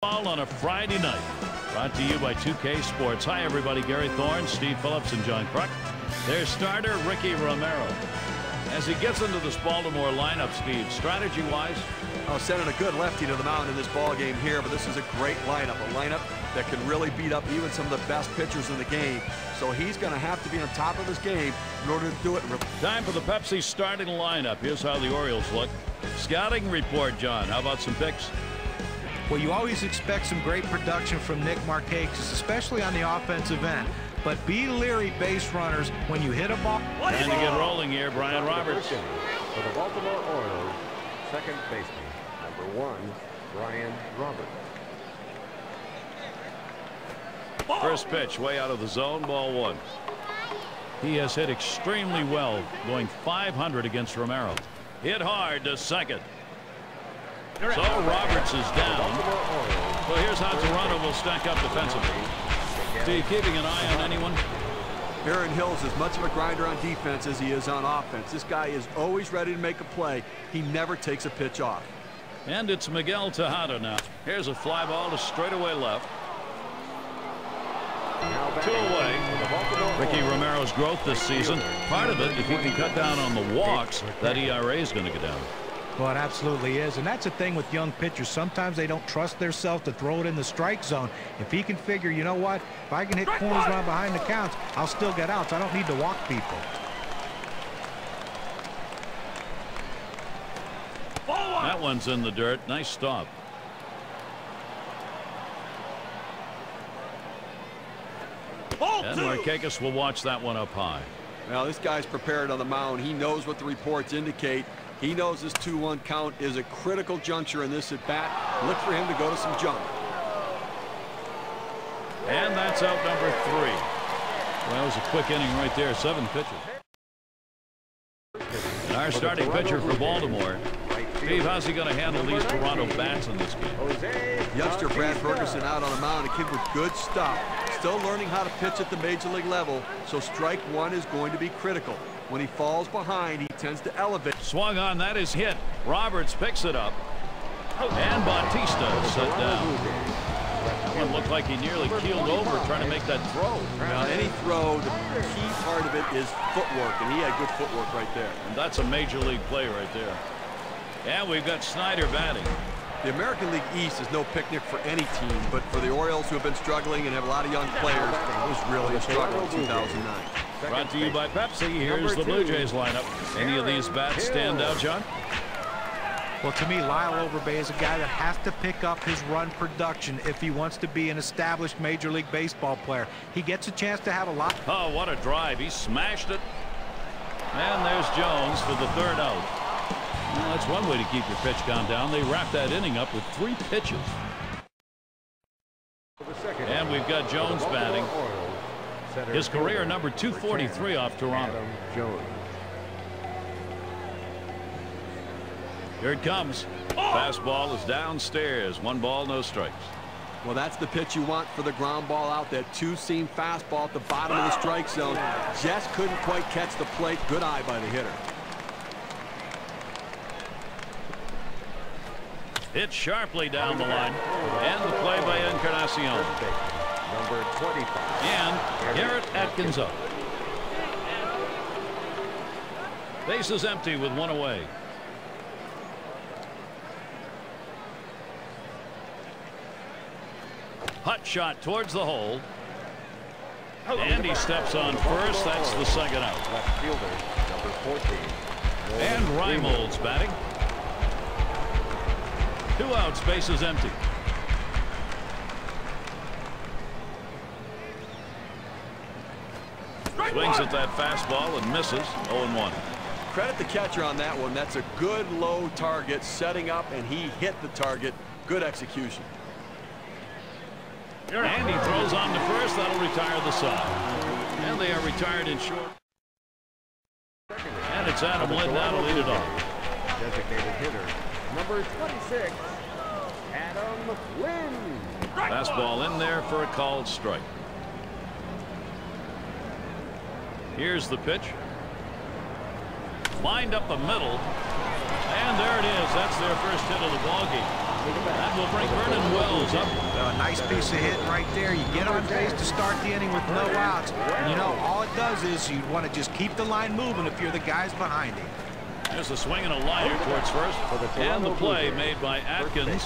Ball on a Friday night. Brought to you by 2K Sports. Hi, everybody. Gary Thorne, Steve Phillips, and John Kruk. Their starter, Ricky Romero. As he gets into this Baltimore lineup, Steve, strategy-wise? Oh, sending a good lefty to the mound in this ball game here, but this is a great lineup. A lineup that can really beat up even some of the best pitchers in the game. So he's going to have to be on top of his game in order to do it. Time for the Pepsi starting lineup. Here's how the Orioles look. Scouting report, John. How about some picks? Well, you always expect some great production from Nick Markakis, especially on the offensive end. But be leery base runners when you hit a ball. And to get rolling here, Brian Roberts. For the Baltimore Orioles, second baseman, number 1, Brian Roberts. First pitch, way out of the zone, ball 1. He has hit extremely well, going .500 against Romero. Hit hard to second. So Roberts is down. So here's how Toronto will stack up defensively. Steve, keeping an eye on anyone? Aaron Hill's as much of a grinder on defense as he is on offense. This guy is always ready to make a play. He never takes a pitch off. And it's Miguel Tejada now. Here's a fly ball to straightaway left. 2 away. Ricky Romero's growth this season. Part of it, if he can cut down on the walks, that ERA is going to go down. Well, it absolutely is, and that's the thing with young pitchers. Sometimes they don't trust themselves to throw it in the strike zone. If he can figure, you know what, if I can hit corners around behind the counts, I'll still get outs. I don't need to walk people. That one's in the dirt. Nice stop. And Markakis will watch that one up high. Now, this guy's prepared on the mound. He knows what the reports indicate. He knows this 2-1 count is a critical juncture in this at-bat. Look for him to go to some junk. And that's out number 3. Well, that was a quick inning right there. 7 pitches. And our starting pitcher for Baltimore. Steve, how's he going to handle these Toronto bats in this game? Youngster Brad Ferguson out on the mound, a kid with good stuff. Still learning how to pitch at the major league level, so strike 1 is going to be critical. When he falls behind, he tends to elevate. Swung on, that is hit. Roberts picks it up. And Bautista is set down. That one looked like he nearly keeled over trying to make that throw. Now, any throw, the key part of it is footwork, and he had good footwork right there. And that's a major league play right there. And we've got Snyder batting. The American League East is no picnic for any team, but for the Orioles, who have been struggling and have a lot of young players, it was really a struggle in 2009. Brought to you by Pepsi. Here's the Blue Jays lineup. Any of these bats stand out, John? Well, to me, Lyle Overbay is a guy that has to pick up his run production if he wants to be an established Major League Baseball player. He gets a chance to have a lot. Oh, what a drive. He smashed it. And there's Jones for the 3rd out. Well, that's one way to keep your pitch count down. They wrap that inning up with 3 pitches. And we've got Jones batting. His career number 243 off Toronto. Here it comes. Fastball is downstairs. 1 ball, no strikes. Well, that's the pitch you want for the ground ball out. That 2-seam fastball at the bottom of the strike zone. Just couldn't quite catch the plate. Good eye by the hitter. Hit sharply down the line. And the play by Encarnacion. Number 25. And Garrett Atkins up. Base is empty with 1 away. Hot shot towards the hole. And he steps on first. That's the 2nd out. Left fielder, number 14. And Reimold's batting. 2 outs, base is empty. Swings at that fastball and misses. 0-1. Credit the catcher on that one. That's a good low target setting up, and he hit the target. Good execution. And he throws on to first. That'll retire the side. And they are retired in short. And it's Adam Lind now to lead it off. Designated hitter, number 26, Adam Lind. Fastball in there for a called strike. Here's the pitch. Lined up the middle. And there it is. That's their first hit of the ballgame. That will bring Vernon Wells up. A nice piece of hitting right there. You get on base to start the inning with no outs. And you know, all it does is you want to just keep the line moving if you're the guys behind him. There's a swing and a liner towards first. And the play made by Atkins.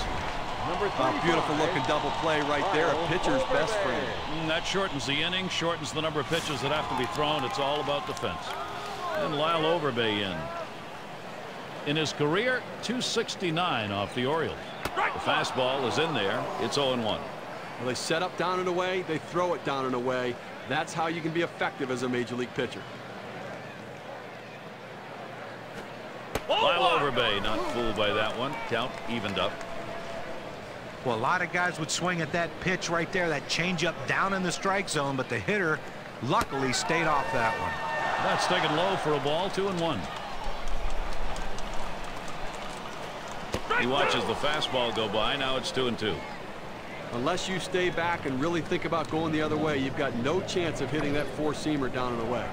A beautiful looking double play right there. A pitcher's best friend. That shortens the inning, shortens the number of pitches that have to be thrown. It's all about defense. And Lyle Overbay in his career, 269 off the Orioles. The fastball is in there. It's 0-1. Well, they set up down and away. They throw it down and away. That's how you can be effective as a major league pitcher. Lyle Overbay not fooled by that one. Count evened up. Well, a lot of guys would swing at that pitch right there, that changeup down in the strike zone, but the hitter luckily stayed off that one. That's taken low for a ball. 2-1. He watches the fastball go by. Now it's 2-2. Unless you stay back and really think about going the other way, you've got no chance of hitting that four-seamer down and away.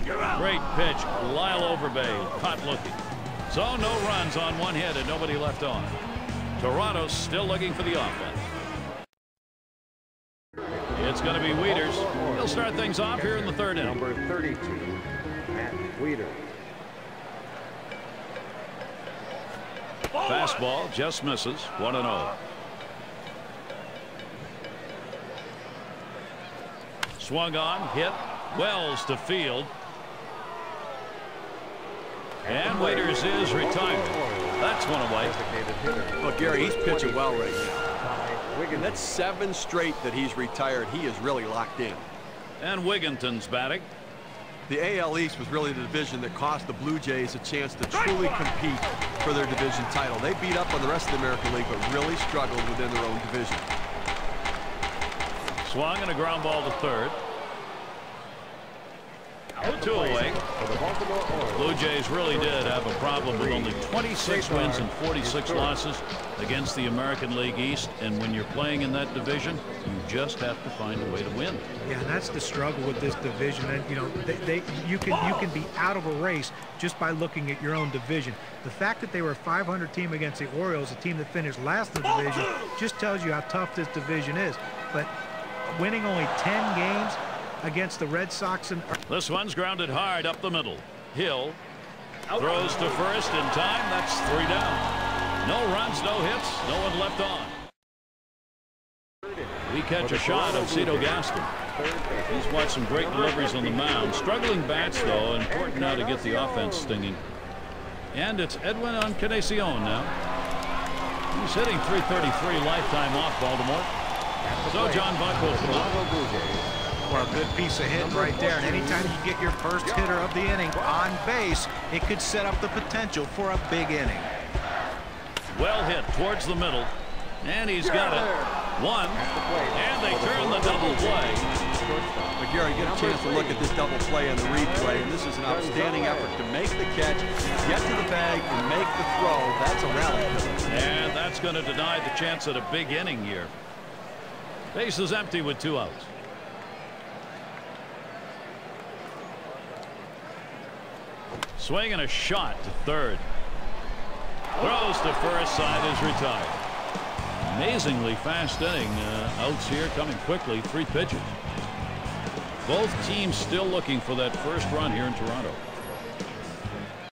Great pitch. Lyle Overbay caught looking. So no runs on one hit and nobody left on. Toronto's still looking for the offense. It's going to be Wieters. He'll start things off here in the third inning. Number 32, Matt Wieters. Fastball just misses. 1-0. Swung on, hit. Wells to field. And Wieters is retired. That's one away. Well, Gary, he's pitching well right now. And that's 7 straight that he's retired. He is really locked in. And Wigginton's batting. The AL East was really the division that cost the Blue Jays a chance to truly compete for their division title. They beat up on the rest of the American League, but really struggled within their own division. Swung and a ground ball to third. 2 away. Blue Jays really did have a problem with only 26 wins and 46 losses against the American League East, and when you're playing in that division, you just have to find a way to win. Yeah, and that's the struggle with this division. And you know, you can be out of a race just by looking at your own division. The fact that they were a 500 team against the Orioles, a team that finished last in the division, just tells you how tough this division is. But winning only 10 games against the Red Sox, and this one's grounded hard up the middle. Hill throws to first in time. That's 3 down. No runs, no hits, no one left on. We catch a shot of Cito Gaston. He's watched some great deliveries on the mound. Struggling bats, though. Important now to get the offense stinging. And it's Edwin Encarnacion now. He's hitting .333 lifetime off Baltimore. So John Buck will come up. Well, a good piece of hit right there. And anytime you get your first hitter of the inning on base, it could set up the potential for a big inning. Well hit towards the middle. And he's got it. 1. And they turn the double play. But Gary, get a chance to look at this double play and the replay. And this is an outstanding effort to make the catch, get to the bag, and make the throw. That's a rally. And that's going to deny the chance at a big inning here. Base is empty with 2 outs. Swing and a shot to third. Throws to first, side is retired. Amazingly fast inning. Outs here coming quickly. 3 pitches. Both teams still looking for that first run here in Toronto.